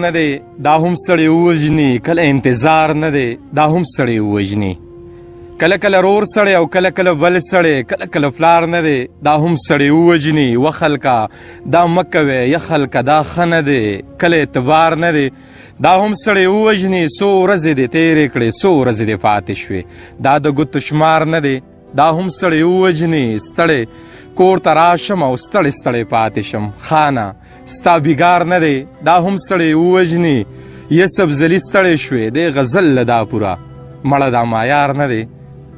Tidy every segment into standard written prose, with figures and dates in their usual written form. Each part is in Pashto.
نه دی دا هم سړی ووژني، کله انتظار نه دی دا هم سړی ووژني، کله کله رور سړی او کله کله بل سړی، کله کله پلار نه دی دا هم سړی ووژني. و خلکه دا مه کوئ، یا خلکه دا ښه نه دی، کله اعتبار نه دی دا هم سړی ووژني. څو ورځې دې تېرې کړې، څو ورځې دې پاتې شوې، دا د ګوتو شمار نه دی دا هم سړی ووژني. ستړی کور ته راشم او ستړی ستړی پاتې شم، خانه ستا بیګار نه دی دا هم سړی ووژني. یه سبزلي ستړی شوې دی غزل له دا پوره، مړه دا مایار نه دی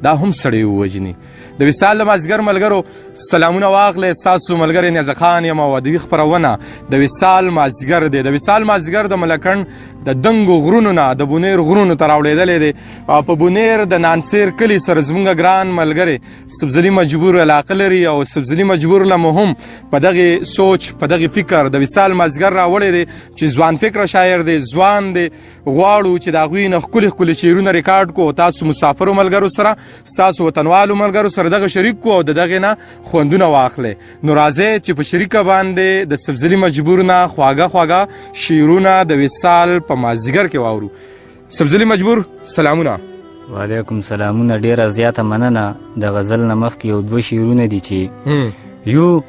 دا هم سړی ووژني. د وصال د مازدیګر ملګرو سلامونه واخلئ، ستاسو ملګری نیازه خان یم او ادبي خپرونه د وصال مازدیګر دی. د وصال مازدیګر د ملکنډ د دنګو غرونو نه د بونیر غرونو ته راوړېدلی دی. په بونیر د نانسیر کلي سره زموږ ګران ملګری سبزلي مجبور علاقه لري او سبزلي مجبور له مو هم په دغې سوچ په دغې فکر د وصال مازدیګر راوړی دی چې ځوان فکره شاعر دی، ځوان دی. غواړو چې د هغوی نه ښکلي ښکلي شعرونه ریکارډ کړو، تاسو مسافرو ملګرو سره، ستاسو وطنوالو ملګرو سره دغه شریک کو او د دغې نه خوندونه واخلئ. نو راځئ چې په شریکه باندې د سبزلي مجبور نه خواږه خواږه شعرونه د وصال په مازدیګر کې واورو. سبزلي مجبور سلامونه. وعلیکم سلامونه. ډیره زیاته مننه. د غزل نه مخکې یو دوه شعرونه دي چې یو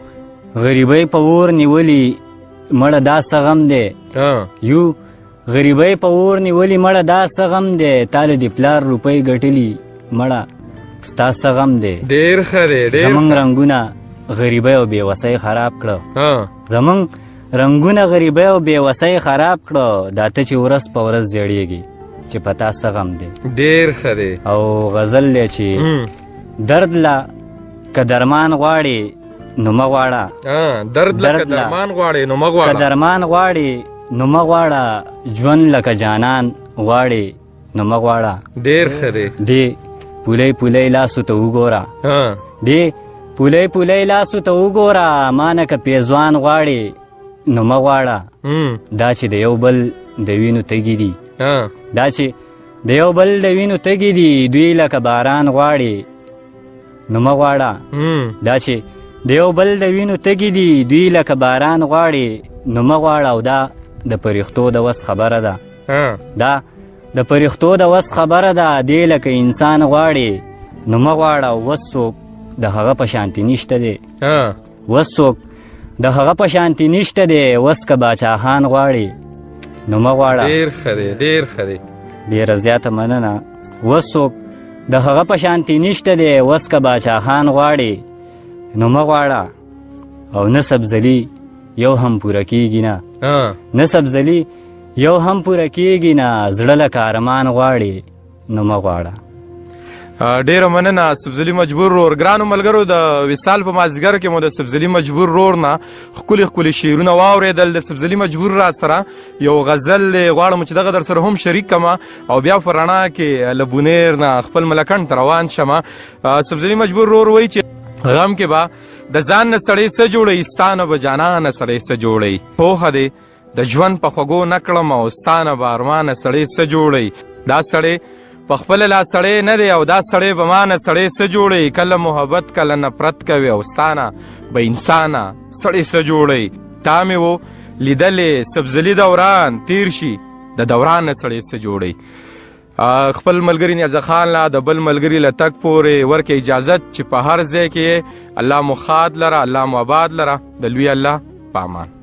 غریبۍ په اور نیولي مړه دا څه غم دی، یو غریبۍ په اور نیولي مړه دا څه غم دی، تاله دې پلار روپۍ ګټلي مړه ستا څه غم دی. ډېر ښه دی. زمونږ رنګونه غریبۍ او بېوسۍ خراب کړه، زمونږ رنګونه غریبۍ او بېوسۍ خراب کړه، دا ته چې ورځ په ورځ زیړېږي چې په تا څه غم دی. ډېر ښه دی. او غزل دی چې درد له که درمان غواړي نو مه غواړه، درد له که درمان غواړي نو مه غواړه، که درمان غواړي نو مه غواړه، ژوند لکه جانان غواړي نو مه غواړه. ډېر ښه دی. دې پولی پولی لاسو ته وګوره، دې پولی پولی لاسو ته وګوره، مانه که پیزوان غواړي نو مه غواړه. دا چې د یو بل د وینو تږي دي، دا چې د یو بل د وینو تږي دي، دوی لکه باران غواړي نو مه غواړه. دا چې د یو بل د وینو تږي دي، دوی لکه باران غواړي نو مه غواړه. او دا د پرښتو د وس خبره ده، دا د پرښتو د وس خبره ده، دی لکه انسان غواړي نو مه غواړه. وس څوک د هغه په شانتي نشته دی، وس څوک د هغه په شانتي نشته دی، وس که باچاخان غواړي نو مه غواړه. ډېر ښه دی. ډېر ښه دی. ډېره زیاته مننه. وس څوک د هغه په شانتي نشته دی، وس که باچاخان غواړي نو مه غواړه. او نه سبزلي یو هم پوره کېږي نه، نه سبزلي یو هم پوره کېږي نه، زړه لکه ارمان غواړي نو مه غواړه. ډیره مننه سبزلي مجبور رور. ګرانو ملګرو د وصال په مازدیګر کې مو د سبزلي مجبور رور نه ښکلي ښکلي شعرونه واورېدل. د سبزلي مجبور را سره یو غزل غواړم چې دغه در سره هم شریک کړم او بیا په رڼا کې له بونیر نه خپل ملکنډ ته روان شم. سبزلي مجبور رور وایي چې غم کې به د ځان نه سړی څه جوړوي، ستا نه به جانانه سړی څه جوړوي. پوهه دی د ژوند په خوږو نه کړم او ستا نه به ارمانه سړی څه جوړوي. دا سړی په خپله لا سړی نه دی او دا سړی به ما نه سړی څه جوړوي. کله محبت کله نفرت کوي او ستا نه به انسانه سړی څه جوړوي. تا مې و لیدلې سبزلي دوران تیر شي، د دوران نه سړی څه جوړوي. خپل ملګری نیازه خان لا د بل ملګري له تک پورې ورکې اجازت چې په هر ځای کې الله مو ښاد لره، الله مو آباد لره. د لوی الله په امان.